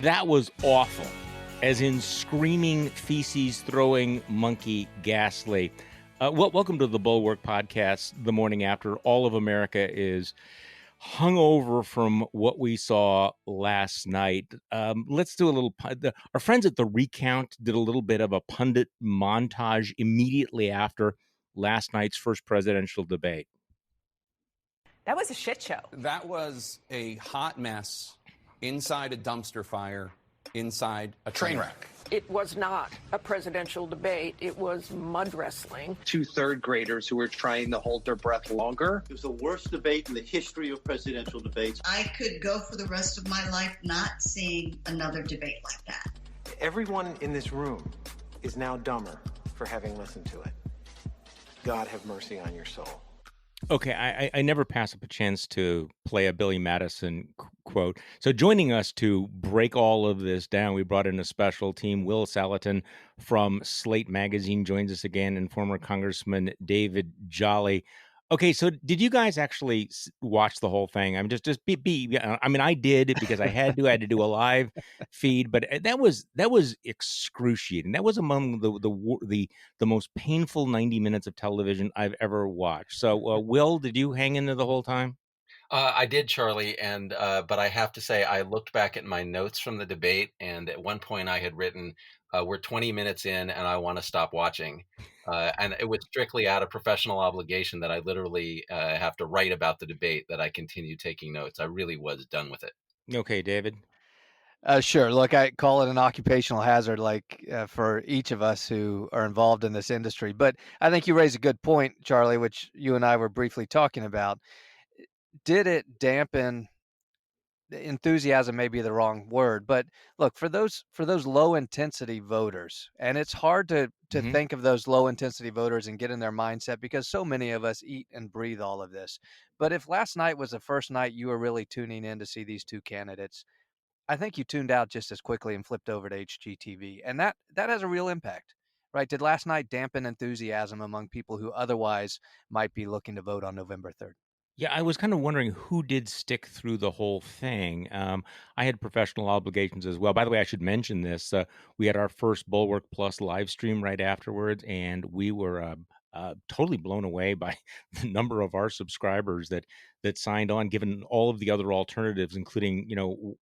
That was awful, as in screaming, feces-throwing monkey ghastly. Welcome to the Bulwark Podcast, the morning after all of America is hungover from what we saw last night. Let's do a little. Our friends at The Recount did a little bit of a pundit montage immediately after last night's first presidential debate. That was a shit show. That was a hot mess inside a dumpster fire, inside a train wreck. It was not a presidential debate. It was mud wrestling. 2 third graders who were trying to hold their breath longer. It was the worst debate in the history of presidential debates. I could go for the rest of my life not seeing another debate like that. Everyone in this room is now dumber for having listened to it. God have mercy on your soul. Okay, I never pass up a chance to play a Billy Madison quote. So joining us to break all of this down, we brought in a special team. Will Saletan from Slate Magazine joins us again, and former Congressman David Jolly. Okay, so did you guys actually watch the whole thing? I'm just be. I mean, I did because I had to. I had to do a live feed, but that was excruciating. That was among the most painful 90 minutes of television I've ever watched. So, Will, did you hang in there the whole time? I did, Charlie, and but I have to say I looked back at my notes from the debate, and at one point I had written, "We're 20 minutes in, and I want to stop watching." And it was strictly out of professional obligation that I literally have to write about the debate that I continue taking notes. I really was done with it. Okay, David. Sure. Look, I call it an occupational hazard, for each of us who are involved in this industry. But I think you raise a good point, Charlie, which you and I were briefly talking about. Did it dampen enthusiasm? May be the wrong word, but look, for those low intensity voters, and it's hard to think of those low intensity voters and get in their mindset because so many of us eat and breathe all of this. But if last night was the first night you were really tuning in to see these two candidates, I think you tuned out just as quickly and flipped over to HGTV, and that has a real impact, right? Did last night dampen enthusiasm among people who otherwise might be looking to vote on November 3rd? Yeah, I was kind of wondering who did stick through the whole thing. I had professional obligations as well. By the way, I should mention this. We had our first Bulwark Plus live stream right afterwards, and we were totally blown away by the number of our subscribers that signed on, given all of the other alternatives, including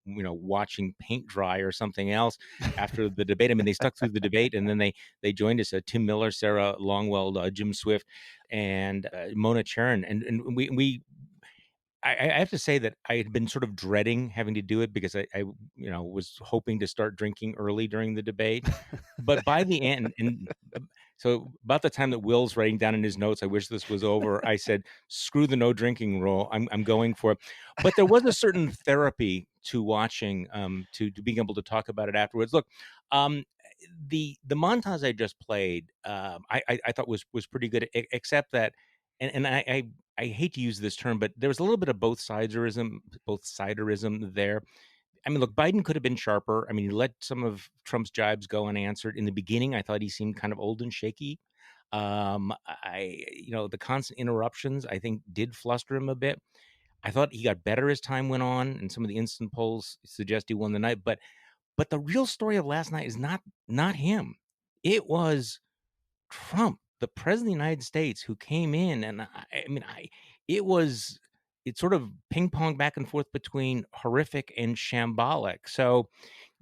watching paint dry or something else after the debate. I mean, they stuck through the debate, and then they joined us. Tim Miller, Sarah Longwell, Jim Swift, and Mona Charen, and we I have to say that I had been sort of dreading having to do it because I was hoping to start drinking early during the debate, but by the end, and so about the time that Will's writing down in his notes, "I wish this was over," I said, "Screw the no drinking rule. I'm going for it." But there was a certain therapy to watching, to being able to talk about it afterwards. Look, the montage I just played, I thought was pretty good, except that, and I hate to use this term, but there was a little bit of both siderism there. I mean, look, Biden could have been sharper. I mean, he let some of Trump's jibes go unanswered. In the beginning, I thought he seemed kind of old and shaky. The constant interruptions, I think, did fluster him a bit. I thought he got better as time went on, and some of the instant polls suggest he won the night. But the real story of last night is not him. It was Trump, the president of the United States, who came in, and it sort of ping pong back and forth between horrific and shambolic. So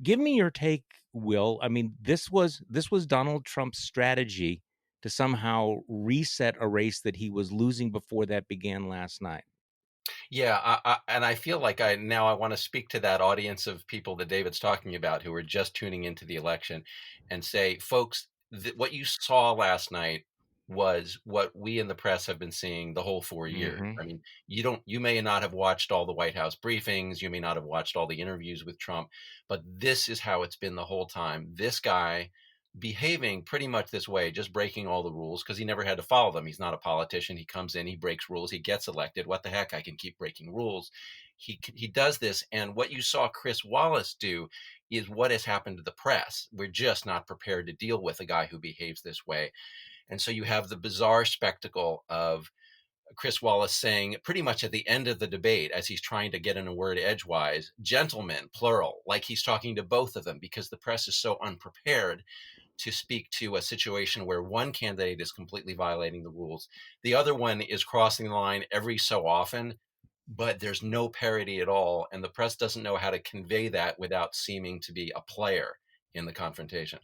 give me your take, Will. I mean, this was Donald Trump's strategy to somehow reset a race that he was losing before that began last night. Yeah, and I feel like I want to speak to that audience of people that David's talking about who are just tuning into the election and say, folks, what you saw last night was what we in the press have been seeing the whole 4 years. I mean, you may not have watched all the White House briefings, you may not have watched all the interviews with Trump, but this is how it's been the whole time. This guy behaving pretty much this way, just breaking all the rules because he never had to follow them. He's not a politician. He comes in, he breaks rules, he gets elected. What the heck? I can keep breaking rules. He does this. And what you saw Chris Wallace do is what has happened to the press. We're just not prepared to deal with a guy who behaves this way. And so you have the bizarre spectacle of Chris Wallace saying pretty much at the end of the debate, as he's trying to get in a word edgewise, gentlemen, plural, like he's talking to both of them, because the press is so unprepared to speak to a situation where one candidate is completely violating the rules. The other one is crossing the line every so often, but there's no parity at all. And the press doesn't know how to convey that without seeming to be a player in the confrontation.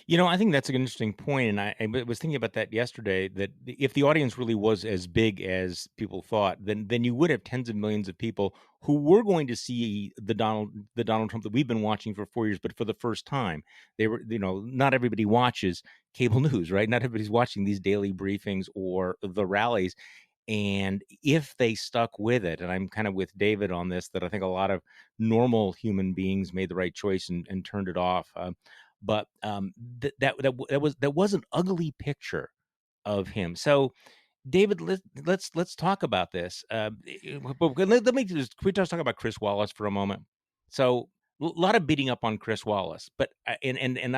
I think that's an interesting point, and I was thinking about that yesterday. That if the audience really was as big as people thought, then you would have tens of millions of people who were going to see the Donald Trump that we've been watching for 4 years, but for the first time. They were, not everybody watches cable news, right? Not everybody's watching these daily briefings or the rallies. And if they stuck with it, and I'm kind of with David on this, that I think a lot of normal human beings made the right choice and turned it off. But that was an ugly picture of him. So, David, let's talk about this. But let me just can we just talk about Chris Wallace for a moment? So, a lot of beating up on Chris Wallace, but and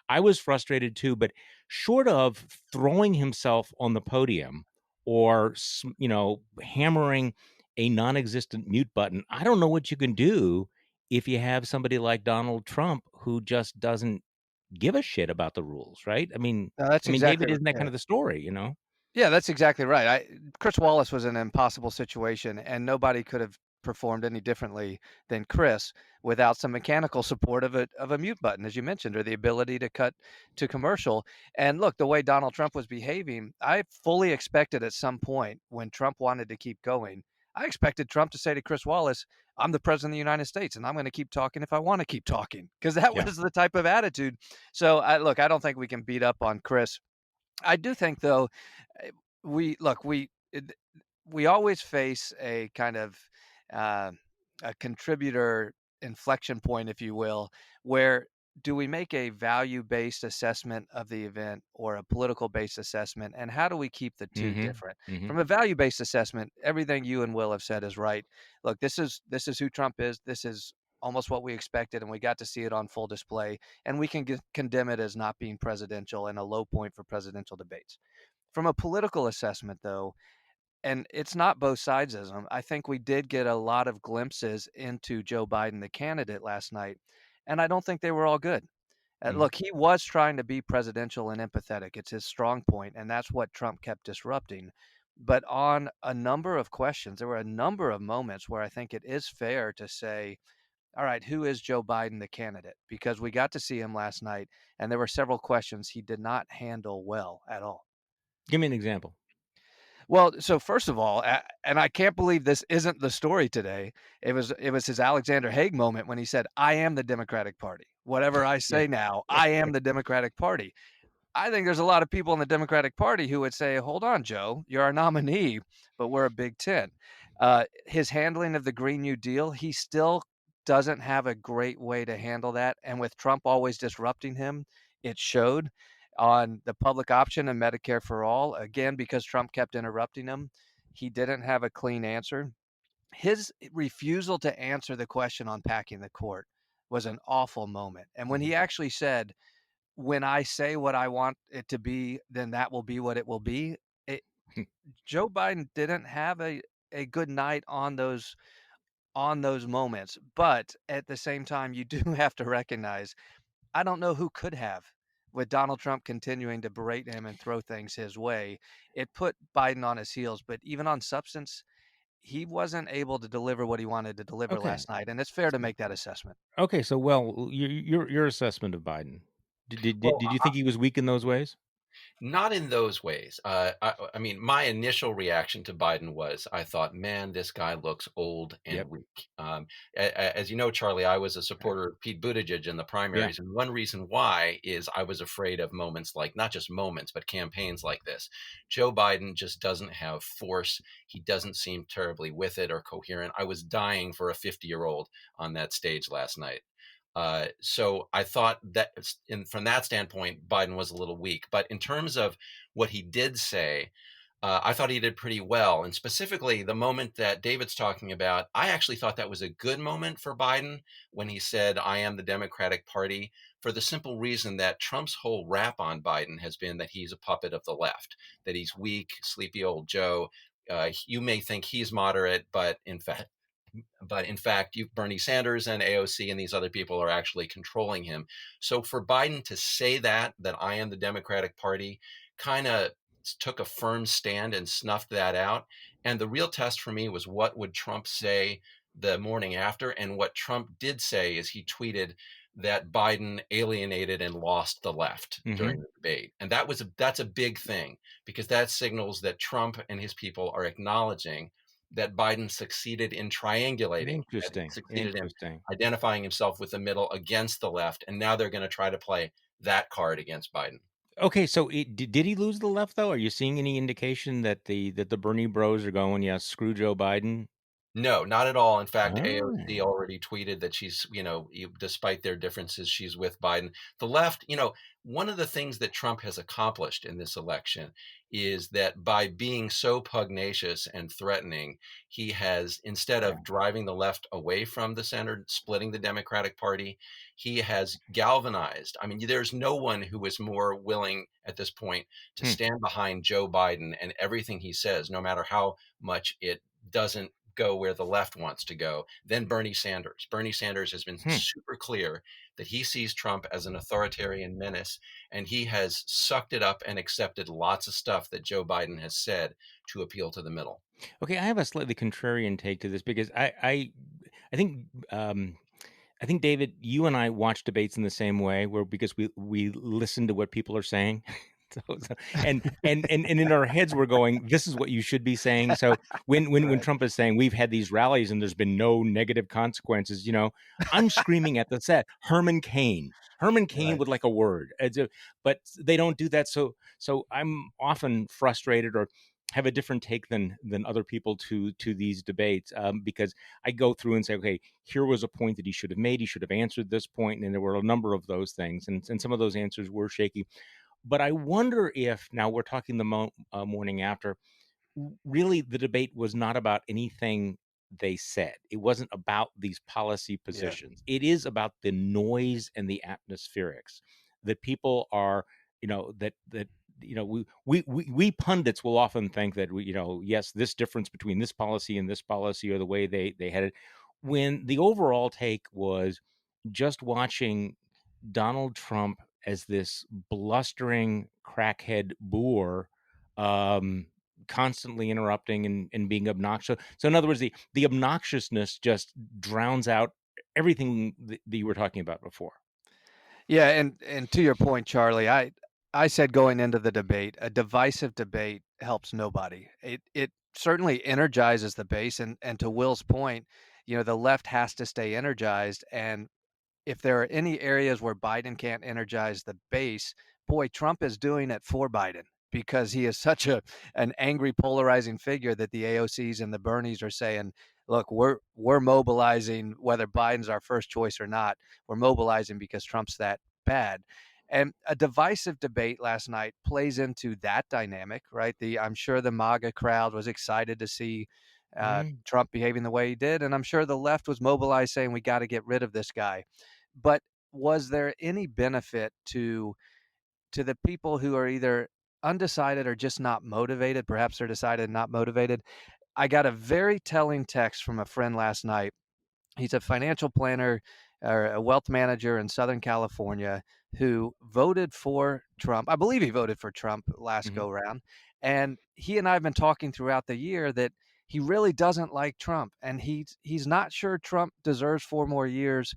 I was frustrated too. But short of throwing himself on the podium or hammering a non-existent mute button, I don't know what you can do if you have somebody like Donald Trump who just doesn't give a shit about the rules, right? No, that's David, exactly isn't that kind yeah. of the story, Yeah, that's exactly right. Chris Wallace was in an impossible situation, and nobody could have performed any differently than Chris without some mechanical support of a mute button, as you mentioned, or the ability to cut to commercial. And look, the way Donald Trump was behaving, I fully expected at some point when Trump wanted to keep going, I expected Trump to say to Chris Wallace, "I'm the president of the United States, and I'm going to keep talking if I want to keep talking," because that Yeah. was the type of attitude. So, I don't think we can beat up on Chris. I do think though, eh, we look, we always face a kind of uh, a contributor inflection point, if you will, where do we make a value-based assessment of the event or a political-based assessment, and how do we keep the two Mhm. different? Mhm. From a value-based assessment, everything you and Will have said is right. Look, this is who Trump is. This is almost what we expected, and we got to see it on full display. And we can condemn it as not being presidential and a low point for presidential debates. From a political assessment, though, and it's not both sidesism, I think we did get a lot of glimpses into Joe Biden, the candidate, last night, and I don't think they were all good. Mhm. Look, he was trying to be presidential and empathetic. It's his strong point, and that's what Trump kept disrupting. But on a number of questions, there were a number of moments where I think it is fair to say, all right, who is Joe Biden, the candidate? Because we got to see him last night, and there were several questions he did not handle well at all. Give me an example. Well, so first of all, and I can't believe this isn't the story today. It was his Alexander Haig moment when he said, "I am the Democratic Party. Whatever I Yeah. say now, I am the Democratic Party." I think there's a lot of people in the Democratic Party who would say, "Hold on, Joe, you're our nominee, but we're a Big Ten." His handling of the Green New Deal, he still doesn't have a great way to handle that. And with Trump always disrupting him, it showed on the public option and Medicare for all. Again, because Trump kept interrupting him, he didn't have a clean answer. His refusal to answer the question on packing the court was an awful moment. And when he actually said, "When I say what I want it to be, then that will be what it will be," it, Joe Biden didn't have a good night on those moments. But at the same time, you do have to recognize, I don't know who could have, with Donald Trump continuing to berate him and throw things his way. It put Biden on his heels, but even on substance, he wasn't able to deliver what he wanted to deliver Okay. last night, and it's fair to make that assessment. Okay. So, well, your assessment of Biden. Well, Did you think he was weak in those ways? not in those ways. I mean, my initial reaction to Biden was, I thought, man, this guy looks old and Yep. weak. As you know, Charlie, I was a supporter of Pete Buttigieg in the Yeah. primaries. And one reason why is I was afraid of moments like, not just moments, but campaigns like this. Joe Biden just doesn't have force. He doesn't seem terribly with it or coherent. I was dying for a 50-year-old on that stage last night. So I thought that from that standpoint, Biden was a little weak. But in terms of what he did say, I thought he did pretty well. And specifically, the moment that David's talking about, I actually thought that was a good moment for Biden when he said, I am the Democratic Party, for the simple reason that Trump's whole rap on Biden has been that he's a puppet of the left, that he's weak, sleepy old Joe. You may think he's moderate, but in fact, Bernie Sanders and AOC and these other people are actually controlling him. So for Biden to say that I am the Democratic Party, kind of took a firm stand and snuffed that out. And the real test for me was, what would Trump say the morning after? And what Trump did say is he tweeted that Biden alienated and lost the left during the debate. And that's a big thing, because that signals that Trump and his people are acknowledging that Biden succeeded in triangulating, Interesting. succeeded in Interesting. identifying himself with the middle against the left. And now they're going to try to play that card against Biden. Okay, so did he lose the left though? Are you seeing any indication that the Bernie Bros are going, yeah, screw Joe Biden? No, not at all. In fact, AOC Oh. already tweeted that she's, despite their differences, she's with Biden. The left, one of the things that Trump has accomplished in this election is that by being so pugnacious and threatening, he has, instead of driving the left away from the center, splitting the Democratic Party, he has galvanized. I mean, there's no one who is more willing at this point to stand behind Joe Biden and everything he says, no matter how much it doesn't go where the left wants to go, than Bernie Sanders. Bernie Sanders has been super clear that he sees Trump as an authoritarian menace, and he has sucked it up and accepted lots of stuff that Joe Biden has said to appeal to the middle. Okay, I have a slightly contrarian take to this, because I think I think, David, you and I watch debates in the same way, where because we listen to what people are saying. And in our heads we're going, this is what you should be saying. So when Trump is saying we've had these rallies and there's been no negative consequences, I'm screaming at the set, Herman Cain would like a word. But they don't do that. So I'm often frustrated, or have a different take than other people to these debates, because I go through and say, okay, here was a point that he should have made. He should have answered this point, and there were a number of those things, and some of those answers were shaky. But I wonder if, now we're talking the morning after, really the debate was not about anything they said. It wasn't about these policy positions. It is about the noise and the atmospherics that people are, we pundits will often think that yes, this difference between this policy and this policy, or the way they had it, when the overall take was just watching Donald Trump as this blustering crackhead boor, constantly interrupting and being obnoxious. So in other words, the obnoxiousness just drowns out everything that you were talking about before. Yeah, and to your point, Charlie, I said going into the debate, a divisive debate helps nobody. It certainly energizes the base, and to Will's point, the left has to stay energized. And if there are any areas where Biden can't energize the base, boy, Trump is doing it for Biden, because he is such an angry, polarizing figure that the AOCs and the Bernies are saying, look, we're mobilizing whether Biden's our first choice or not. We're mobilizing because Trump's that bad. And a divisive debate last night plays into that dynamic, right? I'm sure the MAGA crowd was excited to see Trump behaving the way he did, and I'm sure the left was mobilized saying we got to get rid of this guy. But was there any benefit to the people who are either undecided or just not motivated? Perhaps they're decided, not motivated. I got a very telling text from a friend last night. He's a financial planner or a wealth manager in Southern California who voted for Trump. I believe he voted for Trump last go round. And he and I have been talking throughout the year that he really doesn't like Trump, and he's not sure Trump deserves 4 more years.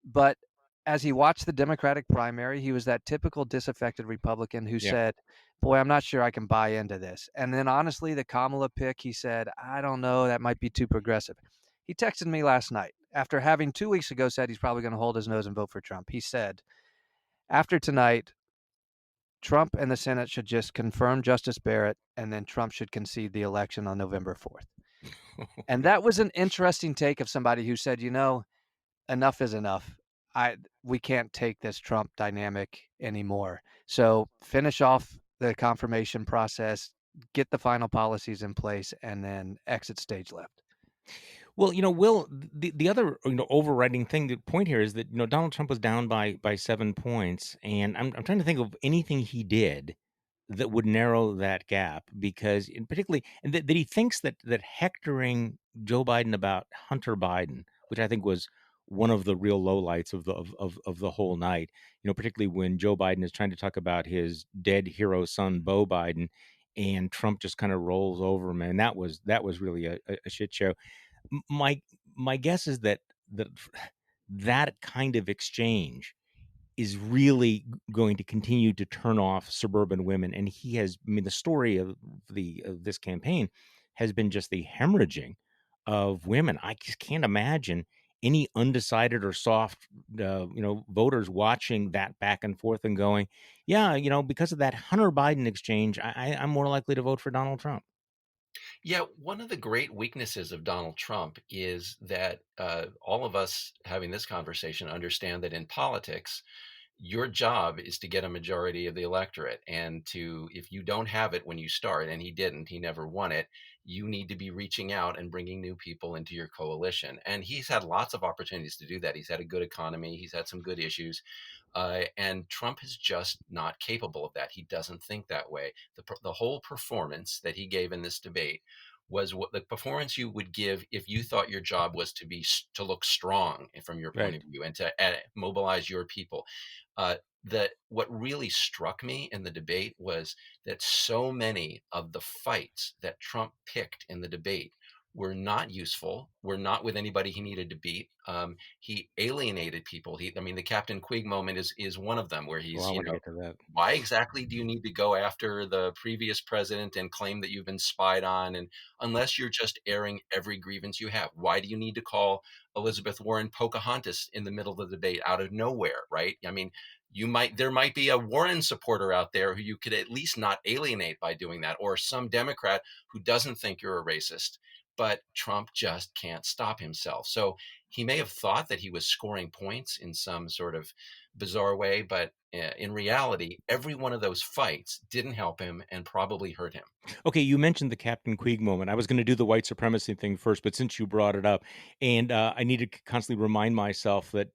But as he watched the Democratic primary, he was that typical disaffected Republican who said, boy, I'm not sure I can buy into this. And then honestly, the Kamala pick, he said, I don't know, that might be too progressive. He texted me last night after having 2 weeks ago said he's probably going to hold his nose and vote for Trump. He said, after tonight, Trump and the Senate should just confirm Justice Barrett, and then Trump should concede the election on November 4th. And that was an interesting take of somebody who said, enough is enough. We can't take this Trump dynamic anymore. So finish off the confirmation process, get the final policies in place, and then exit stage left. Well, Will, the other overriding the point here is that Donald Trump was down by 7 points, and I'm trying to think of anything he did that would narrow that gap, because in particularly, and that he thinks that hectoring Joe Biden about Hunter Biden, which I think was one of the real lowlights of the whole night, particularly when Joe Biden is trying to talk about his dead hero son Beau Biden, and Trump just kind of rolls over him, and that was really a shit show. My guess is that that kind of exchange is really going to continue to turn off suburban women. And the story of this campaign has been just the hemorrhaging of women. I just can't imagine any undecided or soft, voters watching that back and forth and going, yeah, because of that Hunter Biden exchange, I'm more likely to vote for Donald Trump. Yeah, one of the great weaknesses of Donald Trump is that all of us having this conversation understand that in politics, your job is to get a majority of the electorate. And if you don't have it when you start, and he never won it, you need to be reaching out and bringing new people into your coalition. And he's had lots of opportunities to do that. He's had a good economy. He's had some good issues. And Trump is just not capable of that. He doesn't think that way. The whole performance that he gave in this debate was what the performance you would give if you thought your job was to look strong from your point of view and to mobilize your people. What really struck me in the debate was that so many of the fights that Trump picked in the debate were not useful, were not with anybody he needed to beat. He alienated people. The Captain Queeg moment is one of them, where he's, Well, I want to get to that. why exactly do you need to go after the previous president and claim that you've been spied on? And unless you're just airing every grievance you have, why do you need to call Elizabeth Warren Pocahontas in the middle of the debate out of nowhere, right? There might be a Warren supporter out there who you could at least not alienate by doing that, or some Democrat who doesn't think you're a racist. But Trump just can't stop himself. So he may have thought that he was scoring points in some sort of bizarre way, but in reality, every one of those fights didn't help him and probably hurt him. Okay, you mentioned the Captain Queeg moment. I was going to do the white supremacy thing first, but since you brought it up, and I need to constantly remind myself that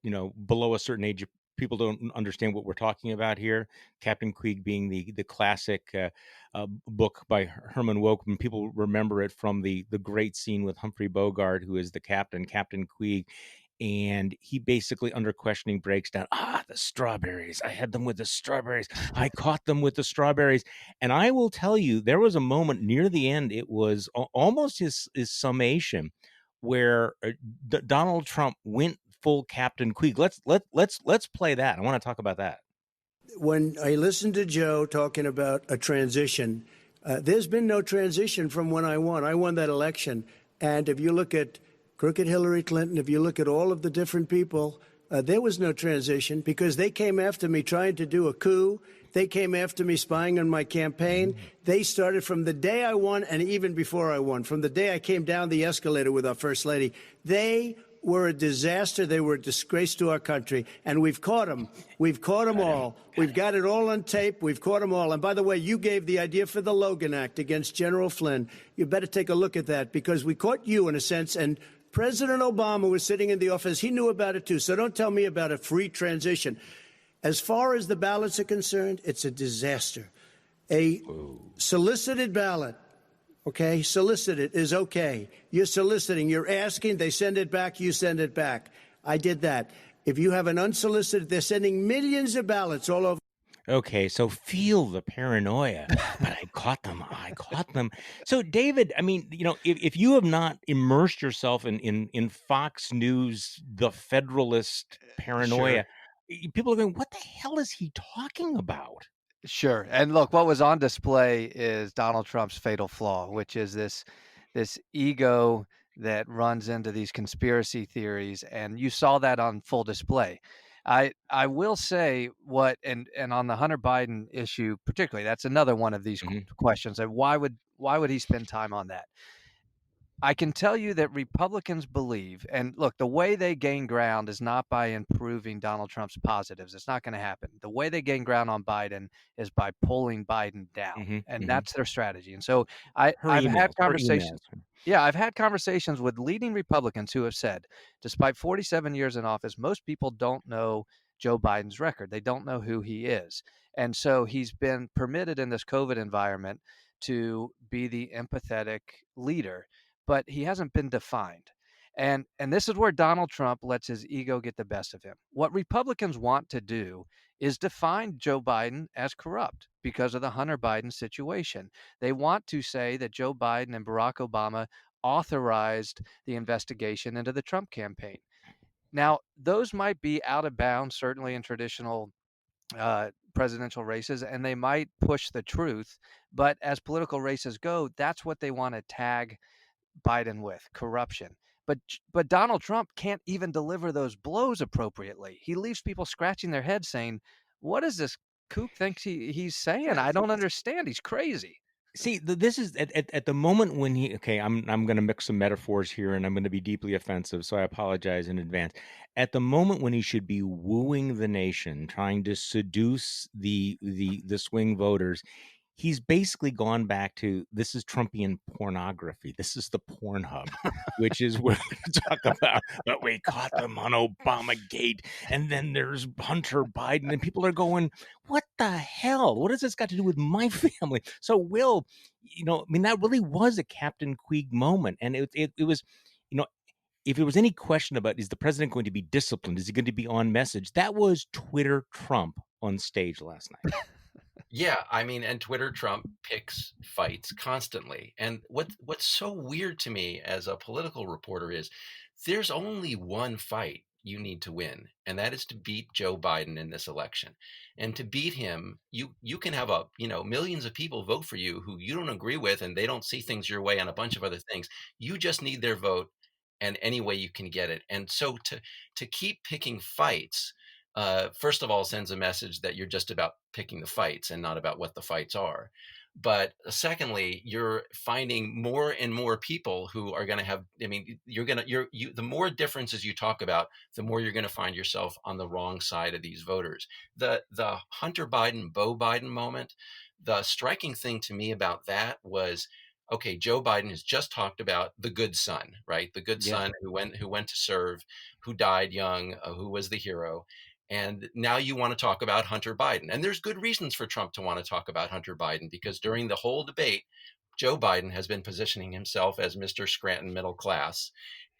below a certain age, people don't understand what we're talking about here. Captain Queeg being the classic book by Herman Woukman. People remember it from the great scene with Humphrey Bogart, who is the captain, Captain Queeg. And he basically, under questioning, breaks down, the strawberries. I had them with the strawberries. I caught them with the strawberries. And I will tell you, there was a moment near the end, it was almost his summation, where Donald Trump went full Captain Queeg. Let's play that. I want to talk about that. When I listened to Joe talking about a transition, there's been no transition from when I won. I won that election. And if you look at crooked Hillary Clinton, if you look at all of the different people, there was no transition, because they came after me trying to do a coup. They came after me spying on my campaign. They started from the day I won, and even before I won, from the day I came down the escalator with our First Lady. They were a disaster. They were a disgrace to our country. And we've caught them. We've caught them all. We've got it all on tape. We've caught them all. And by the way, you gave the idea for the Logan Act against General Flynn. You better take a look at that, because we caught you in a sense. And President Obama was sitting in the office. He knew about it, too. So don't tell me about a free transition. As far as the ballots are concerned, it's a disaster. A solicited ballot, okay, solicited is okay. You're soliciting, you're asking, they send it back, you send it back. I did that. If you have an unsolicited, they're sending millions of ballots all over. Okay, so feel the paranoia, but I caught them. I caught them. So, David, if you have not immersed yourself in Fox News, the Federalist paranoia, people are going, what the hell is he talking about? Sure. And look, what was on display is Donald Trump's fatal flaw, which is this ego that runs into these conspiracy theories. And you saw that on full display. I will say and on the Hunter Biden issue particularly, that's another one of these questions. And why would he spend time on that? I can tell you that Republicans believe, and look, the way they gain ground is not by improving Donald Trump's positives. It's not going to happen. The way they gain ground on Biden is by pulling Biden down, and that's their strategy. And so I've had conversations. Yeah, I've had conversations with leading Republicans who have said, despite 47 years in office, most people don't know Joe Biden's record. They don't know who he is. And so he's been permitted in this COVID environment to be the empathetic leader, but he hasn't been defined. And this is where Donald Trump lets his ego get the best of him. What Republicans want to do is define Joe Biden as corrupt because of the Hunter Biden situation. They want to say that Joe Biden and Barack Obama authorized the investigation into the Trump campaign. Now, those might be out of bounds, certainly in traditional presidential races, and they might push the truth. But as political races go, that's what they want to tag Biden with: corruption. But Donald Trump can't even deliver those blows appropriately. He leaves people scratching their heads saying, what is this kook thinks he's saying? I don't understand. He's crazy. See, this is at the moment when he. Okay, I'm going to mix some metaphors here, and I'm going to be deeply offensive, so I apologize in advance. At the moment when he should be wooing the nation, trying to seduce the swing voters, he's basically gone back to, this is Trumpian pornography. This is the Pornhub, which is where we talk about, but we caught them on Obamagate, and then there's Hunter Biden, and people are going, what the hell? What has this got to do with my family? So, Will, that really was a Captain Queeg moment, and it was, if there was any question about, is the president going to be disciplined? Is he going to be on message? That was Twitter Trump on stage last night. Yeah, I mean, and Twitter Trump picks fights constantly. And what's so weird to me as a political reporter is there's only one fight you need to win, and that is to beat Joe Biden in this election. And to beat him, you can have millions of people vote for you who you don't agree with, and they don't see things your way on a bunch of other things. You just need their vote, and any way you can get it. And so to keep picking fights, first of all, sends a message that you're just about picking the fights and not about what the fights are. But secondly, you're finding more and more people who are going to have, the more differences you talk about, the more you're going to find yourself on the wrong side of these voters. The Hunter Biden, Beau Biden moment, the striking thing to me about that was, okay, Joe Biden has just talked about the good son, right? The good son who went to serve, who died young, who was the hero. And now you want to talk about Hunter Biden. And there's good reasons for Trump to want to talk about Hunter Biden, because during the whole debate, Joe Biden has been positioning himself as Mr. Scranton middle class.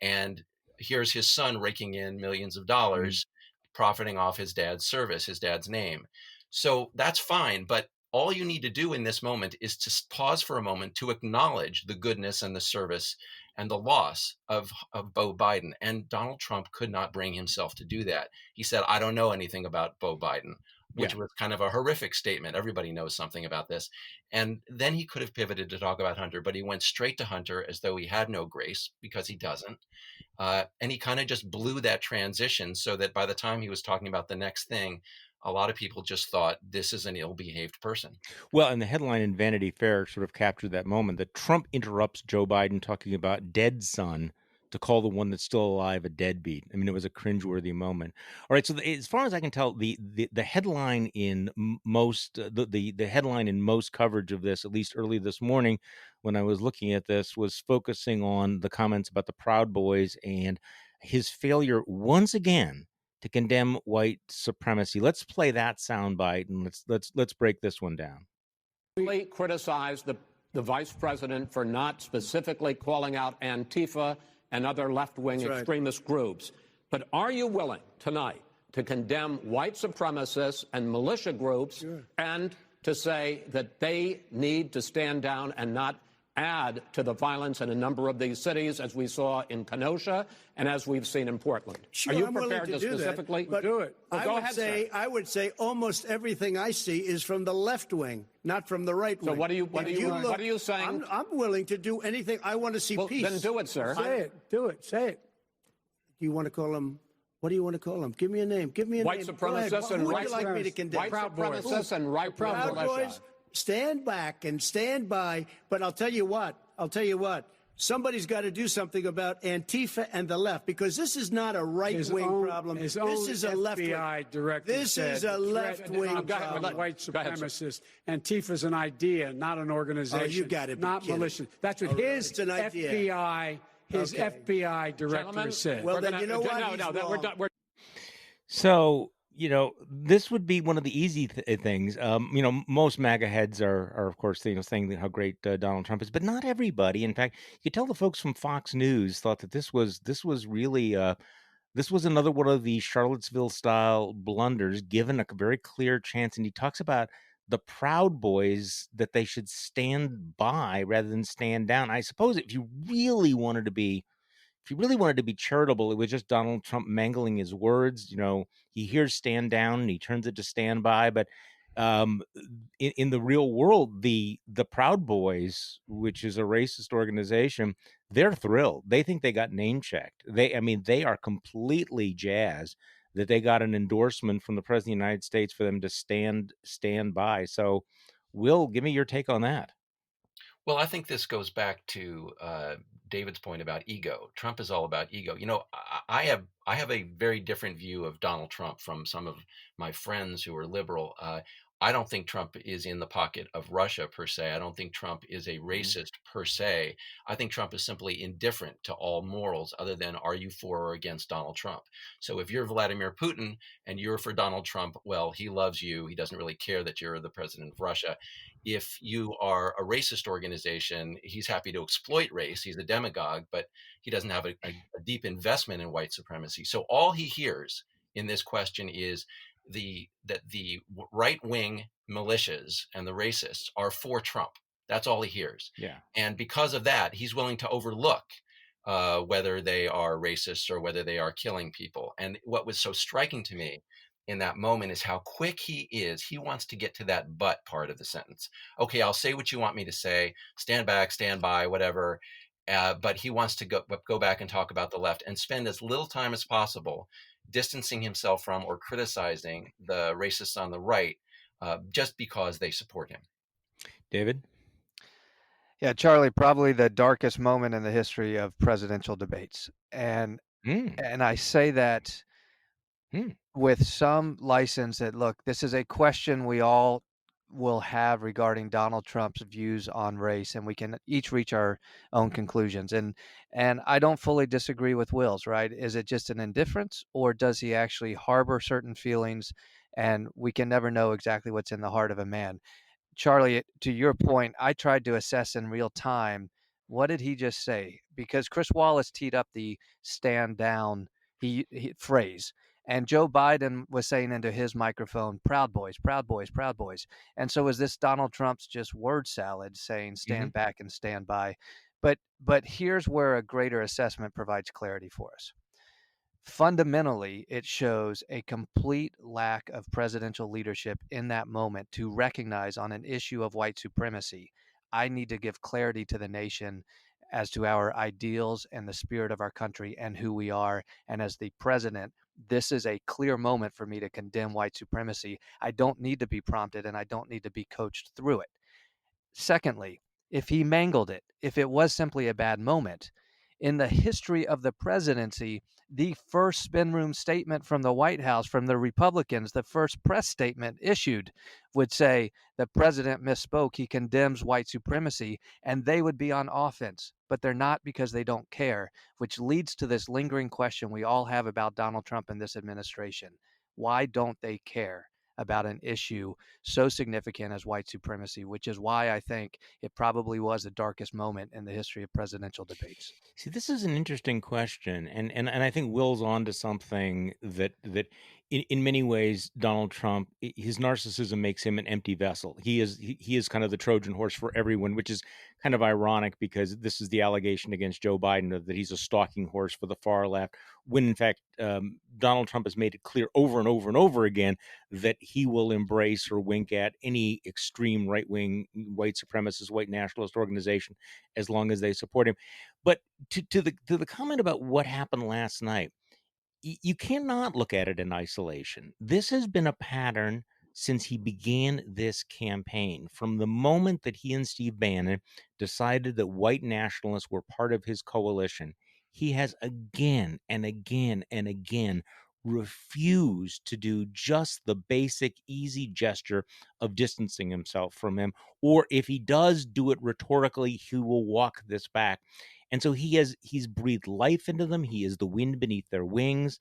And here's his son raking in millions of dollars, profiting off his dad's service, his dad's name. So that's fine. But all you need to do in this moment is to pause for a moment to acknowledge the goodness and the service and the loss of Beau Biden. And Donald Trump could not bring himself to do that. He said, I don't know anything about Beau Biden, which was kind of a horrific statement. Everybody knows something about this. And then he could have pivoted to talk about Hunter, but he went straight to Hunter as though he had no grace, because he doesn't. And he kind of just blew that transition so that by the time he was talking about the next thing, a lot of people just thought this is an ill-behaved person. Well, and the headline in Vanity Fair sort of captured that moment, that Trump interrupts Joe Biden talking about dead son to call the one that's still alive a deadbeat. I mean, it was a cringeworthy moment. All right, so as far as I can tell, the headline in most the headline in most coverage of this, at least early this morning when I was looking at this, was focusing on the comments about the Proud Boys and his failure once again to condemn white supremacy. Let's play that soundbite and let's break this one down. We criticize the vice president for not specifically calling out Antifa and other left-wing extremist groups. But are you willing tonight to condemn white supremacists and militia groups and to say that they need to stand down and not add to the violence in a number of these cities, as we saw in Kenosha and as we've seen in Portland? Sure, are you I'm prepared willing to do specifically that, but do it? Well, go ahead, sir. I would say almost everything I see is from the left wing, not from the right wing. So what are you saying? I'm willing to do anything. I want to see peace. Then do it, sir. Say it. Do it. Say it. Do you want to call them? What do you want to call them? Give me a name. Give me a white name. Supremacists and who would white you like me to condemn? White supremacists and Proud Boys. Stand back and stand by. But I'll tell you what. somebody's got to do something about Antifa and the left, because this is not a right-wing problem. This is a left-wing. This is a left-wing problem. White supremacist. Antifa's an idea, not an organization. Oh, you got it. Not malicious. That's what his FBI, FBI director said. Well, then you know what? So, this would be one of the easy things. Most MAGA heads are of course, saying how great Donald Trump is, but not everybody. In fact, you could tell the folks from Fox News thought that this was really this was another one of the Charlottesville style blunders, given a very clear chance. And he talks about the Proud Boys, that they should stand by rather than stand down. I suppose if you really wanted to be charitable, it was just Donald Trump mangling his words. He hears stand down and he turns it to stand by. But in the real world, the Proud Boys, which is a racist organization, they're thrilled. They think they got name checked. They are completely jazzed that they got an endorsement from the President of the United States for them to stand by. So, Will, give me your take on that. Well, I think this goes back to David's point about ego. Trump is all about ego. I have a very different view of Donald Trump from some of my friends who are liberal. I don't think Trump is in the pocket of Russia per se. I don't think Trump is a racist per se. I think Trump is simply indifferent to all morals other than, are you for or against Donald Trump? So if you're Vladimir Putin and you're for Donald Trump, well, he loves you. He doesn't really care that you're the president of Russia. If you are a racist organization, he's happy to exploit race. He's a demagogue, but he doesn't have a deep investment in white supremacy. So all he hears in this question is that the right-wing militias and the racists are for Trump. That's all he hears. Yeah. And because of that, he's willing to overlook whether they are racists or whether they are killing people. And what was so striking to me in that moment is how quick he is. He wants to get to that but part of the sentence. Okay, I'll say what you want me to say. Stand back, stand by, whatever. But he wants to go back and talk about the left and spend as little time as possible distancing himself from or criticizing the racists on the right just because they support him. David? Yeah, Charlie, probably the darkest moment in the history of presidential debates. And I say that with some license that, look, this is a question we all will have regarding Donald Trump's views on race, and we can each reach our own conclusions. And I don't fully disagree with Will's, right? Is it just an indifference, or does he actually harbor certain feelings? And we can never know exactly what's in the heart of a man. Charlie, to your point, I tried to assess in real time, what did he just say? Because Chris Wallace teed up the stand down phrase. And Joe Biden was saying into his microphone, Proud Boys, Proud Boys, Proud Boys. And so is this Donald Trump's just word salad saying stand back and stand by? But here's where a greater assessment provides clarity for us. Fundamentally, it shows a complete lack of presidential leadership in that moment to recognize on an issue of white supremacy, I need to give clarity to the nation as to our ideals and the spirit of our country and who we are. And as the president, this is a clear moment for me to condemn white supremacy. I don't need to be prompted and I don't need to be coached through it. Secondly, if he mangled it, if it was simply a bad moment, in the history of the presidency, the first spin room statement from the White House, from the Republicans, the first press statement issued would say the president misspoke. He condemns white supremacy, and they would be on offense, but they're not because they don't care, which leads to this lingering question we all have about Donald Trump and this administration. Why don't they care about an issue so significant as white supremacy, which is why I think it probably was the darkest moment in the history of presidential debates. See, this is an interesting question, and I think Will's on to something that in many ways, Donald Trump, his narcissism makes him an empty vessel. He is kind of the Trojan horse for everyone, which is kind of ironic because this is the allegation against Joe Biden that he's a stalking horse for the far left, when in fact Donald Trump has made it clear over and over and over again that he will embrace or wink at any extreme right-wing, white supremacist, white nationalist organization as long as they support him. But to the comment about what happened last night, you cannot look at it in isolation. This has been a pattern since he began this campaign. From the moment that he and Steve Bannon decided that white nationalists were part of his coalition, he has again and again and again refused to do just the basic, easy gesture of distancing himself from him. Or if he does do it rhetorically, he will walk this back. And so he's breathed life into them. He is the wind beneath their wings.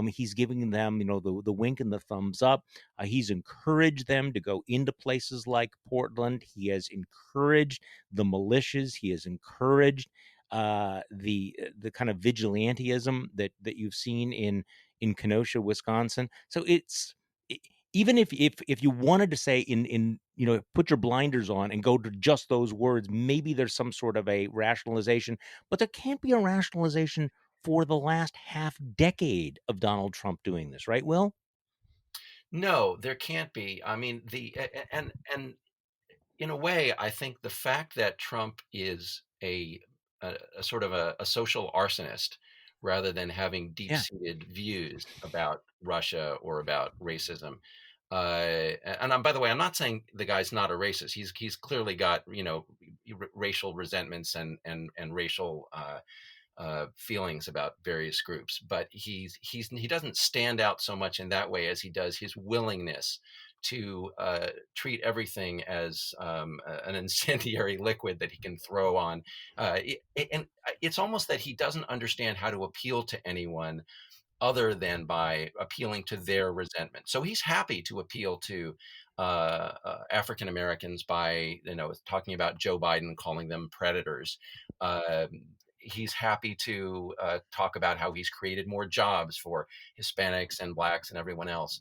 He's giving them, the wink and the thumbs up. He's encouraged them to go into places like Portland. He has encouraged the militias. He has encouraged the kind of vigilantism that you've seen in Kenosha, Wisconsin. So even if you wanted to say put your blinders on and go to just those words, maybe there's some sort of a rationalization, but there can't be a rationalization for the last half decade of Donald Trump doing this, right, Will? No, there can't be. I mean, and in a way, I think the fact that Trump is a sort of a social arsonist rather than having deep-seated views about Russia or about racism. And by the way, I'm not saying the guy's not a racist. He's clearly got racial resentments and racial feelings about various groups, but he doesn't stand out so much in that way as he does his willingness to treat everything as an incendiary liquid that he can throw on. And it's almost that he doesn't understand how to appeal to anyone other than by appealing to their resentment. So he's happy to appeal to African Americans by talking about Joe Biden, calling them predators. He's happy to talk about how he's created more jobs for Hispanics and Blacks and everyone else.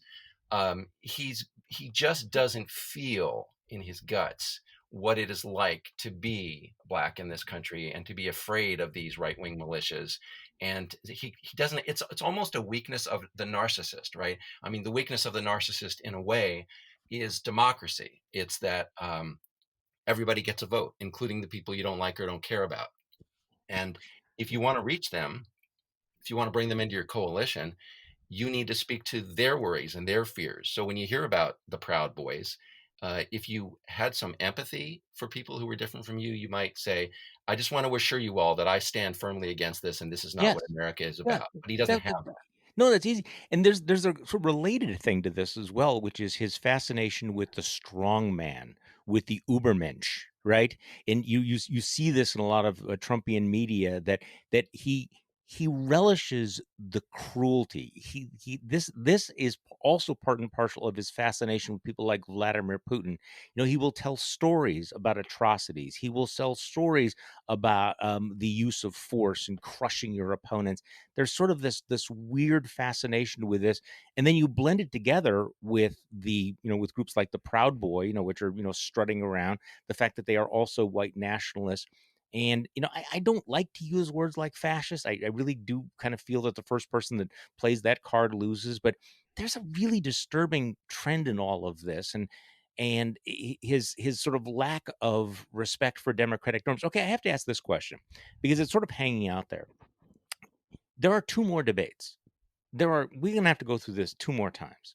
He just doesn't feel in his guts what it is like to be Black in this country and to be afraid of these right-wing militias. And he doesn't, it's almost a weakness of the narcissist, right? I mean, the weakness of the narcissist in a way is democracy. It's that everybody gets a vote, including the people you don't like or don't care about. And if you want to reach them, if you want to bring them into your coalition, you need to speak to their worries and their fears. So when you hear about the Proud Boys, if you had some empathy for people who were different from you, you might say, I just want to assure you all that I stand firmly against this, and this is not what America is about. But he doesn't have that. No, that's easy. And there's a sort of related thing to this as well, which is his fascination with the strong man, with the Ubermensch, right? And you see this in a lot of Trumpian media that he relishes the cruelty. This is also part and parcel of his fascination with people like Vladimir Putin. He will tell stories about atrocities. He will tell stories about the use of force and crushing your opponents. There's sort of this weird fascination with this, and then you blend it together with with groups like the Proud Boy, which are strutting around. The fact that they are also white nationalists. And, I don't like to use words like fascist. I really do kind of feel that the first person that plays that card loses. But there's a really disturbing trend in all of this. And his sort of lack of respect for democratic norms. Okay, I have to ask this question because it's sort of hanging out there. There are two more debates. We're going to have to go through this two more times.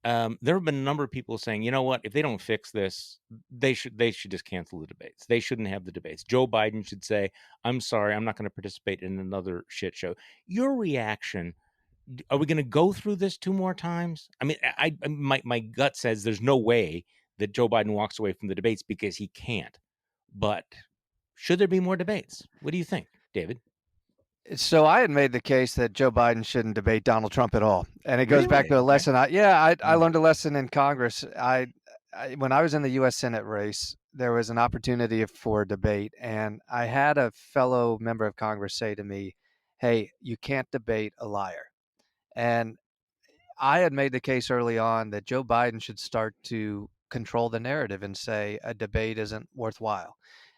There have been a number of people saying, you know what, if they don't fix this, they should just cancel the debates. They shouldn't have the debates. Joe Biden should say, I'm sorry, I'm not going to participate in another shit show. Your reaction, are we going to go through this two more times? I mean, my gut says there's no way that Joe Biden walks away from the debates because he can't. But should there be more debates? What do you think, David? So I had made the case that Joe Biden shouldn't debate Donald Trump at all, and it goes back to a lesson. I learned a lesson in Congress. When I was in the U.S. Senate race, there was an opportunity for a debate, and I had a fellow member of Congress say to me, "Hey, you can't debate a liar." And I had made the case early on that Joe Biden should start to control the narrative and say a debate isn't worthwhile.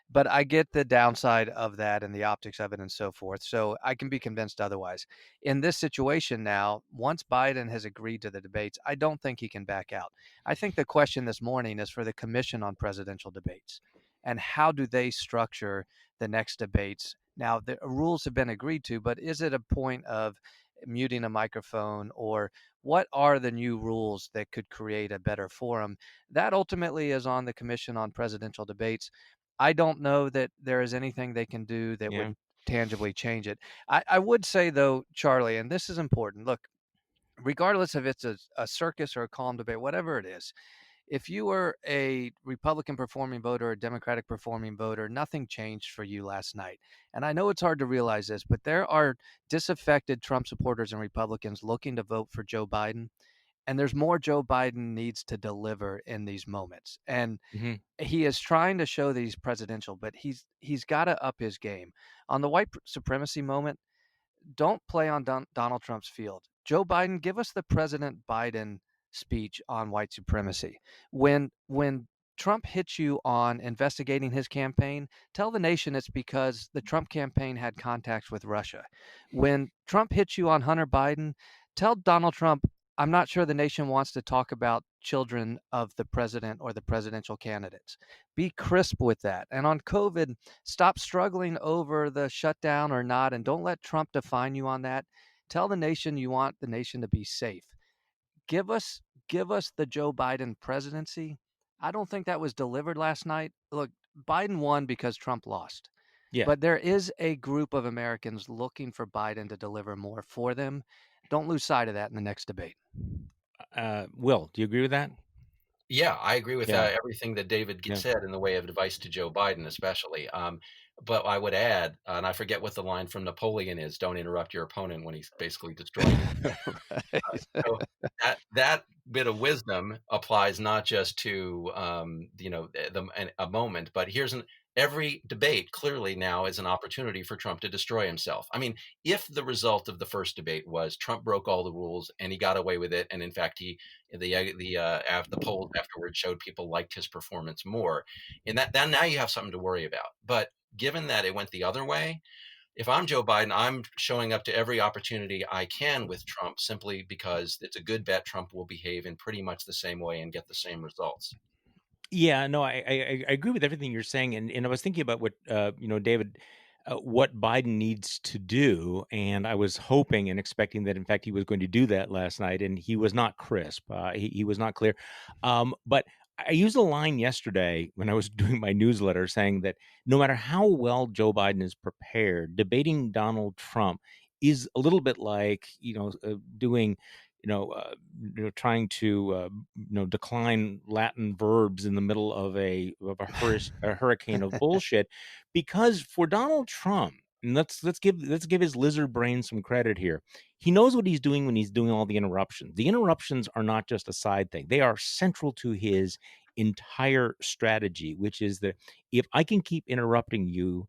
But I get the downside of that and the optics of it and so forth. So I can be convinced otherwise. In this situation now, once Biden has agreed to the debates, I don't think he can back out. I think the question this morning is for the Commission on Presidential Debates. And how do they structure the next debates? Now, the rules have been agreed to, but is it a point of muting a microphone, or what are the new rules that could create a better forum? That ultimately is on the Commission on Presidential Debates. I don't know that there is anything they can do that Yeah. would tangibly change it. I would say, though, Charlie, and this is important, look, regardless if it's a circus or a calm debate, whatever it is, if you were a Republican performing voter or a Democratic performing voter, nothing changed for you last night. And I know it's hard to realize this, but there are disaffected Trump supporters and Republicans looking to vote for Joe Biden. And there's more Joe Biden needs to deliver in these moments. And he is trying to show that he's presidential, but he's got to up his game. On the white supremacy moment, don't play on Donald Trump's field. Joe Biden, give us the President Biden speech on white supremacy. When Trump hits you on investigating his campaign, tell the nation it's because the Trump campaign had contacts with Russia. When Trump hits you on Hunter Biden, tell Donald Trump, I'm not sure the nation wants to talk about children of the president or the presidential candidates. Be crisp with that. And on COVID, stop struggling over the shutdown or not, and don't let Trump define you on that. Tell the nation you want the nation to be safe. Give us the Joe Biden presidency. I don't think that was delivered last night. Look, Biden won because Trump lost. Yeah. But there is a group of Americans looking for Biden to deliver more for them. Don't lose sight of that in the next debate. Will, do you agree with that? Yeah, I agree with Yeah. everything that David Yeah. said in the way of advice to Joe Biden, especially. But I would add, and I forget what the line from Napoleon is: "Don't interrupt your opponent when he's basically destroying you." So that bit of wisdom applies not just to a moment, but every debate clearly now is an opportunity for Trump to destroy himself. I mean, if the result of the first debate was Trump broke all the rules and he got away with it, and in fact the polls afterwards showed people liked his performance more, and that now you have something to worry about. But given that it went the other way, if I'm Joe Biden, I'm showing up to every opportunity I can with Trump simply because it's a good bet Trump will behave in pretty much the same way and get the same results. Yeah, no, I agree with everything you're saying, and I was thinking about what David, what Biden needs to do, and I was hoping and expecting that, in fact, he was going to do that last night, and he was not crisp. He was not clear. But I used a line yesterday when I was doing my newsletter saying that no matter how well Joe Biden is prepared, debating Donald Trump is a little bit like doing trying to decline Latin verbs in the middle of a hurricane of bullshit, because for Donald Trump, and let's give his lizard brain some credit here. He knows what he's doing when he's doing all the interruptions. The interruptions are not just a side thing; they are central to his entire strategy, which is that if I can keep interrupting you,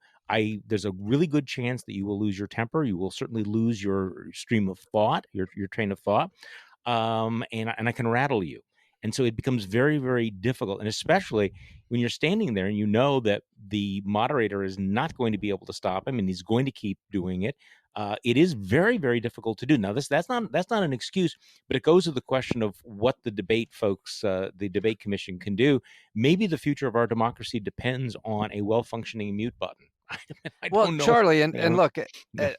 there's a really good chance that you will lose your temper. You will certainly lose your stream of thought, your train of thought, and I can rattle you. And so it becomes very, very difficult, and especially when you're standing there and you know that the moderator is not going to be able to stop him, and he's going to keep doing it. It is very, very difficult to do. Now, that's not an excuse, but it goes to the question of what the debate folks, the debate commission, can do. Maybe the future of our democracy depends on a well-functioning mute button. I Well, don't know. Charlie, and look,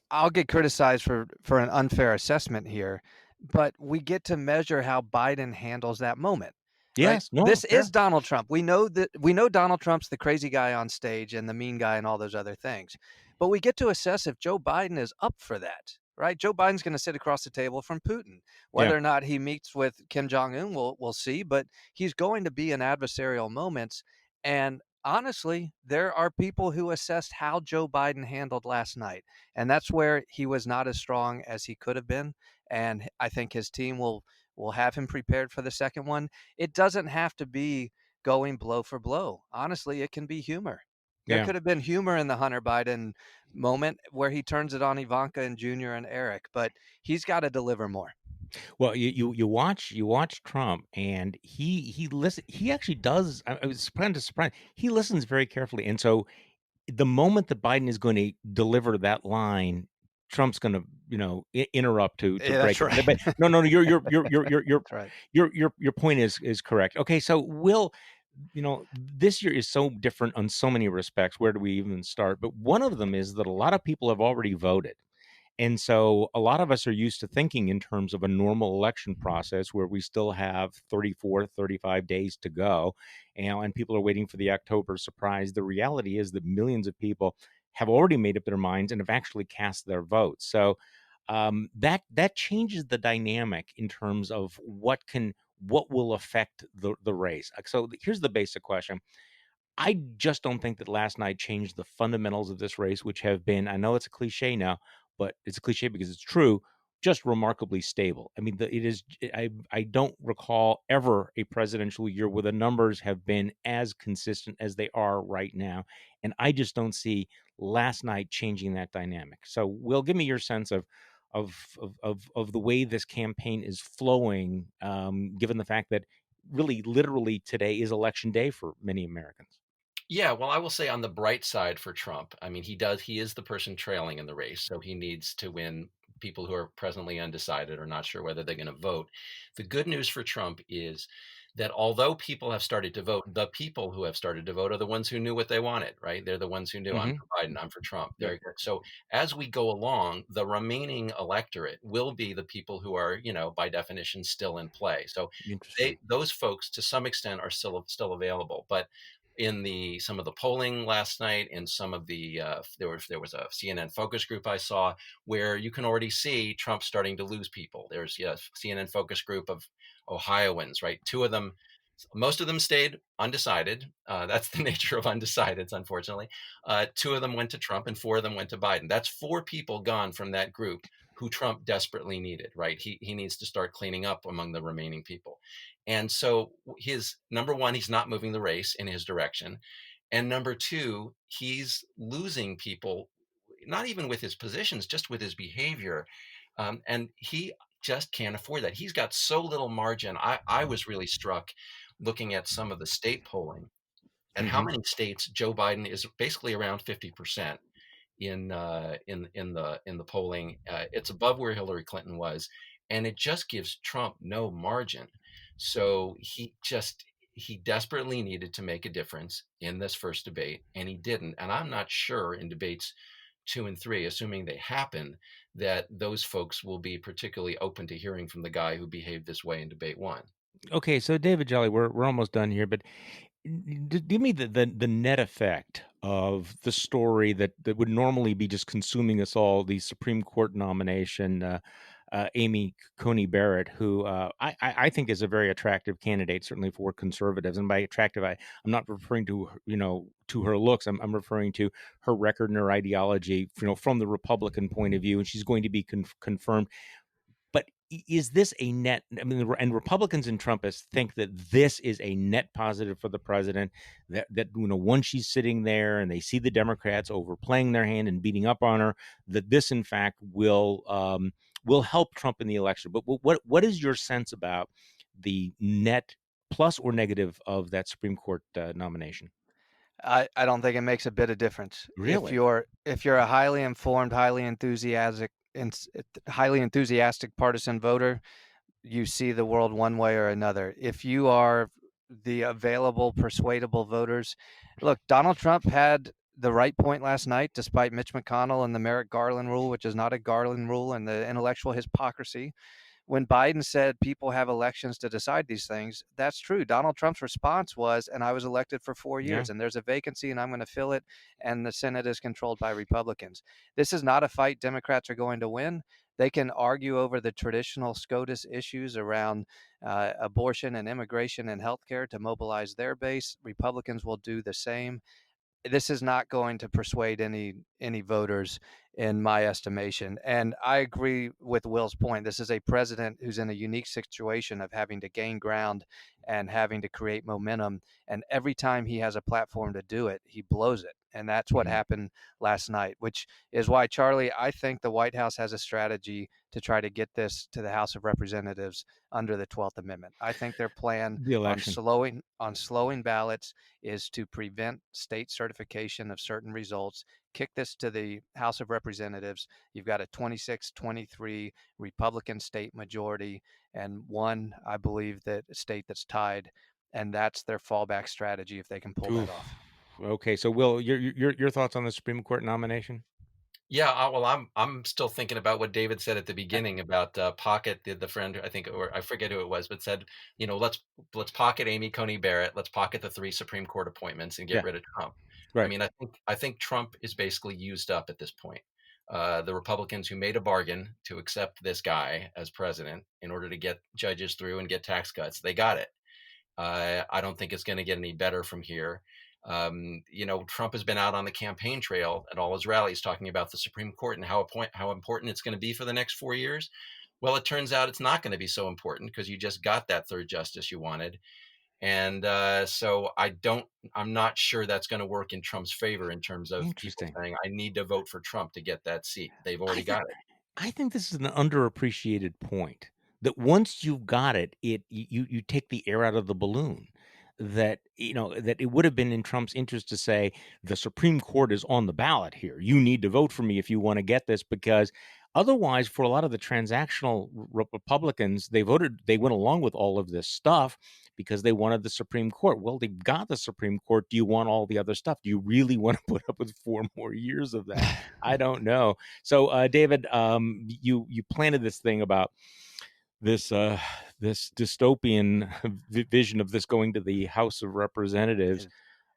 I'll get criticized for an unfair assessment here, but we get to measure how Biden handles that moment. Right? Yes, no, This fair. is Donald Trump. We know Donald Trump's the crazy guy on stage and the mean guy and all those other things. But we get to assess if Joe Biden is up for that, right? Joe Biden's going to sit across the table from Putin. Whether or not he meets with Kim Jong-un, we'll see, but he's going to be in adversarial moments. And honestly, there are people who assessed how Joe Biden handled last night, and that's where he was not as strong as he could have been. And I think his team will have him prepared for the second one. It doesn't have to be going blow for blow. Honestly, it can be humor. There could have been humor in the Hunter Biden moment where he turns it on Ivanka and Junior and Eric, but he's got to deliver more. Well, you watch Trump, and he listen. He actually does. I was surprised. He listens very carefully, and so the moment that Biden is going to deliver that line, Trump's going to interrupt to break That's it. right. But no, your That's right. your point is correct. Okay, so Will, this year is so different on so many respects. Where do we even start? But one of them is that a lot of people have already voted. And so a lot of us are used to thinking in terms of a normal election process where we still have 34, 35 days to go, and people are waiting for the October surprise. The reality is that millions of people have already made up their minds and have actually cast their votes. So that changes the dynamic in terms of what will affect the race. So here's the basic question. I just don't think that last night changed the fundamentals of this race, which have been, I know it's a cliche now, but it's a cliche because it's true, just remarkably stable. I mean, it is, I don't recall ever a presidential year where the numbers have been as consistent as they are right now. And I just don't see last night changing that dynamic. So, Will, give me your sense of the way this campaign is flowing, given the fact that really literally today is election day for many Americans. Yeah, well, I will say on the bright side for Trump, I mean, he is the person trailing in the race, so he needs to win people who are presently undecided or not sure whether they're going to vote. The good news for Trump is that although people have started to vote, the people who have started to vote are the ones who knew what they wanted, right? They're the ones who knew I'm for Biden, I'm for Trump. Yep. Very good. So as we go along, the remaining electorate will be the people who are, by definition, still in play. So those folks, to some extent, are still available, but in some of the polling last night, in some of the there was a CNN focus group I saw where you can already see Trump starting to lose people. There's a CNN focus group of Ohioans, right? Two of them, most of them stayed undecided. That's the nature of undecideds, unfortunately. Two of them went to Trump and four of them went to Biden. That's four people gone from that group who Trump desperately needed, right? He needs to start cleaning up among the remaining people. And so his number one, he's not moving the race in his direction. And number two, he's losing people, not even with his positions, just with his behavior. And he just can't afford that. He's got so little margin. I was really struck looking at some of the state polling and how many states Joe Biden is basically around 50% in the polling. It's above where Hillary Clinton was, and it just gives Trump no margin. So he desperately needed to make a difference in this first debate, and he didn't. And I'm not sure in debates 2 and 3, assuming they happen, that those folks will be particularly open to hearing from the guy who behaved this way in debate 1. Okay, so David Jolly, we're almost done here, but give me the net effect of the story that would normally be just consuming us all, the Supreme Court nomination, Amy Coney Barrett, who I think is a very attractive candidate, certainly for conservatives. And by attractive, I'm not referring to to her looks. I'm referring to her record and her ideology, from the Republican point of view, and she's going to be confirmed. But is this a net? I mean, and Republicans and Trumpists think that this is a net positive for the president. That once she's sitting there and they see the Democrats overplaying their hand and beating up on her, that this in fact will help Trump in the election. But what is your sense about the net plus or negative of that Supreme Court nomination? I don't think it makes a bit of difference. Really? If you're a highly informed, highly enthusiastic partisan voter, you see the world one way or another. If you are the available, persuadable voters, look, Donald Trump had the right point last night, despite Mitch McConnell and the Merrick Garland rule, which is not a Garland rule, and the intellectual hypocrisy. When Biden said people have elections to decide these things, that's true. Donald Trump's response was, and I was elected for 4 years, and there's a vacancy, and I'm going to fill it, and the Senate is controlled by Republicans. This is not a fight Democrats are going to win. They can argue over the traditional SCOTUS issues around abortion and immigration and healthcare to mobilize their base. Republicans will do the same. This is not going to persuade any voters in my estimation. And I agree with Will's point. This is a president who's in a unique situation of having to gain ground and having to create momentum. And every time he has a platform to do it, he blows it. And that's what happened last night, which is why, Charlie, I think the White House has a strategy to try to get this to the House of Representatives under the 12th Amendment. I think their plan on slowing ballots is to prevent state certification of certain results, kick this to the House of Representatives. You've got a 26-23 Republican state majority and one, I believe, that state that's tied, and that's their fallback strategy if they can pull that off. Okay, so Will, your thoughts on the Supreme Court nomination? Yeah, well, I'm still thinking about what David said at the beginning about pocket the friend I think, or I forget who it was, but said, let's pocket Amy Coney Barrett, let's pocket the 3 Supreme Court appointments and get Yeah, rid of Trump. I right. mean, I think Trump is basically used up at this point. The Republicans who made a bargain to accept this guy as president in order to get judges through and get tax cuts, they got it. I don't think it's going to get any better from here. Trump has been out on the campaign trail at all his rallies talking about the Supreme Court and how important it's going to be for the next 4 years. Well, it turns out it's not going to be so important because you just got that third justice you wanted. And so I'm not sure that's going to work in Trump's favor in terms of people Interesting. saying, I need to vote for Trump to get that seat. They've I already think got it. I think this is an underappreciated point, that once you've got it, you take the air out of the balloon. That, that it would have been in Trump's interest to say, the Supreme Court is on the ballot here. You need to vote for me if you want to get this, because otherwise, for a lot of the transactional Republicans, they went along with all of this stuff because they wanted the Supreme Court. Well, they've got the Supreme Court. Do you want all the other stuff? Do you really want to put up with 4 more years of that? I don't know. So, David, you planted this thing about this this dystopian vision of this going to the House of Representatives.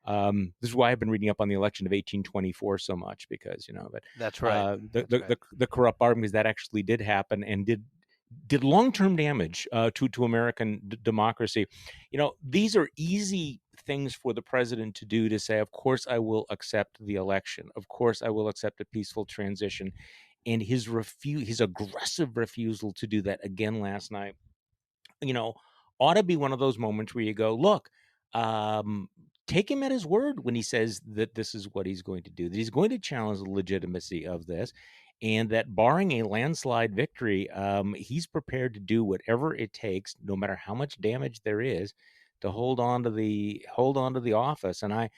This is why I've been reading up on the election of 1824 so much, because but That's right. the corrupt bargain, because that actually did happen and did long-term damage to American democracy. These are easy things for the president to do, to say, of course I will accept the election, of course I will accept a peaceful transition, and his aggressive refusal to do that again last night, ought to be one of those moments where you go, look, take him at his word when he says that this is what he's going to do, that he's going to challenge the legitimacy of this, and that barring a landslide victory, he's prepared to do whatever it takes, no matter how much damage there is, to hold on to the office. And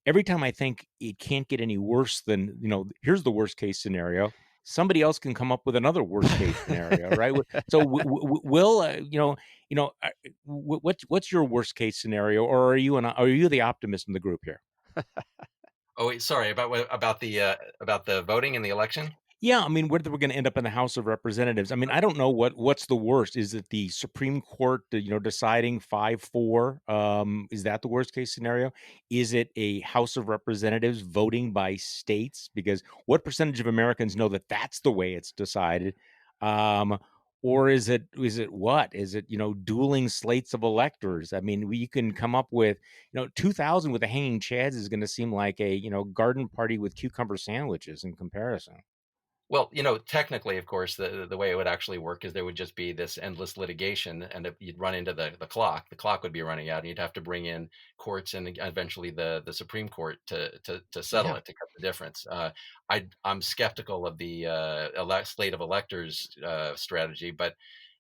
every time I think it can't get any worse than, here's the worst case scenario, somebody else can come up with another worst case scenario, right? So, Will, what's your worst case scenario, or are you the optimist in the group here? Oh, wait, sorry, about the voting in the election? Yeah, I mean, whether we're going to end up in the House of Representatives. I mean, I don't know what's the worst. Is it the Supreme Court, deciding 5-4? Is that the worst case scenario? Is it a House of Representatives voting by states? Because what percentage of Americans know that that's the way it's decided? Or is it what? Is it, dueling slates of electors? I mean, you can come up with, 2,000 with the hanging chads is going to seem like a, garden party with cucumber sandwiches in comparison. Well, technically, of course, the way it would actually work is there would just be this endless litigation, and you'd run into the clock. The clock would be running out, and you'd have to bring in courts and eventually the Supreme Court to settle it, to cut the difference. I'm skeptical of the slate of electors strategy, but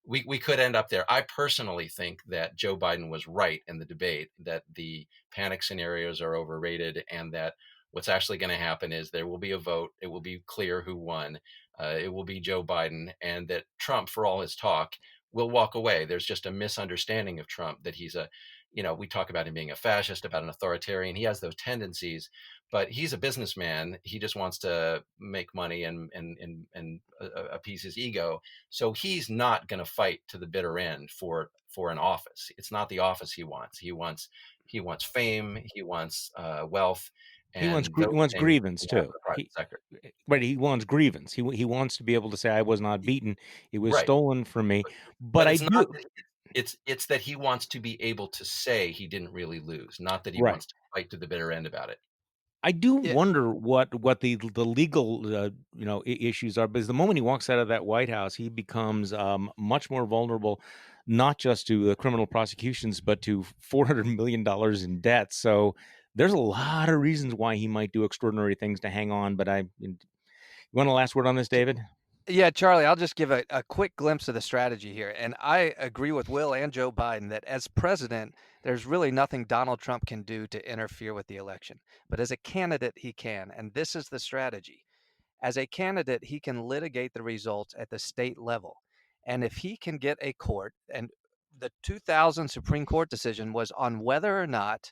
we could end up there. I personally think that Joe Biden was right in the debate, that the panic scenarios are overrated, and that what's actually going to happen is there will be a vote. It will be clear who won. It will be Joe Biden, and that Trump, for all his talk, will walk away. There's just a misunderstanding of Trump, that he's we talk about him being a fascist, about an authoritarian. He has those tendencies, but he's a businessman. He just wants to make money and appease his ego. So he's not going to fight to the bitter end for an office. It's not the office he wants. He wants fame. He wants wealth. He wants And those things grievance he has in too. the private sector. Right, he wants grievance. He wants to be able to say, I was not beaten. It was Right. stolen from me. But But I it's not. do. It's that he wants to be able to say he didn't really lose, not that he Right. wants to fight to the bitter end about it. I do Yeah. wonder what the legal issues are, because the moment he walks out of that White House, he becomes much more vulnerable, not just to the criminal prosecutions, but to $400 million in debt. So there's a lot of reasons why he might do extraordinary things to hang on. But you want a last word on this, David? Yeah, Charlie, I'll just give a quick glimpse of the strategy here. And I agree with Will and Joe Biden that as president, there's really nothing Donald Trump can do to interfere with the election. But as a candidate, he can. And this is the strategy. As a candidate, he can litigate the results at the state level. And if he can get a court, and the 2000 Supreme Court decision was on whether or not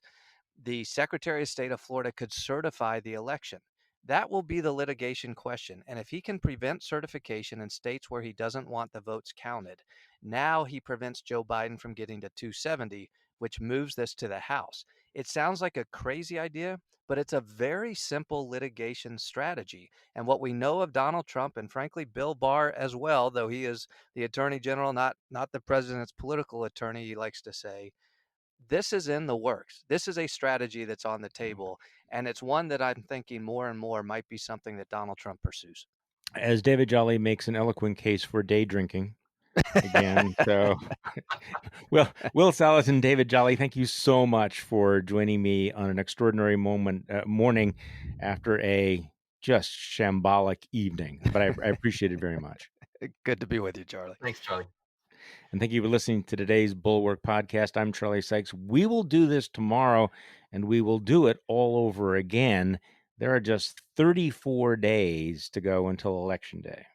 the Secretary of State of Florida could certify the election. That will be the litigation question. And if he can prevent certification in states where he doesn't want the votes counted, now he prevents Joe Biden from getting to 270, which moves this to the House. It sounds like a crazy idea, but it's a very simple litigation strategy. And what we know of Donald Trump, and frankly Bill Barr as well, though he is the attorney general, not the president's political attorney, he likes to say, this is in the works. This is a strategy that's on the table, and it's one that I'm thinking more and more might be something that Donald Trump pursues. As David Jolly makes an eloquent case for day drinking again. So, Will Saletan, David Jolly, thank you so much for joining me on an extraordinary morning after a just shambolic evening. But I appreciate it very much. Good to be with you, Charlie. Thanks, Charlie. And thank you for listening to today's Bulwark Podcast. I'm Charlie Sykes. We will do this tomorrow, and we will do it all over again. There are just 34 days to go until Election Day.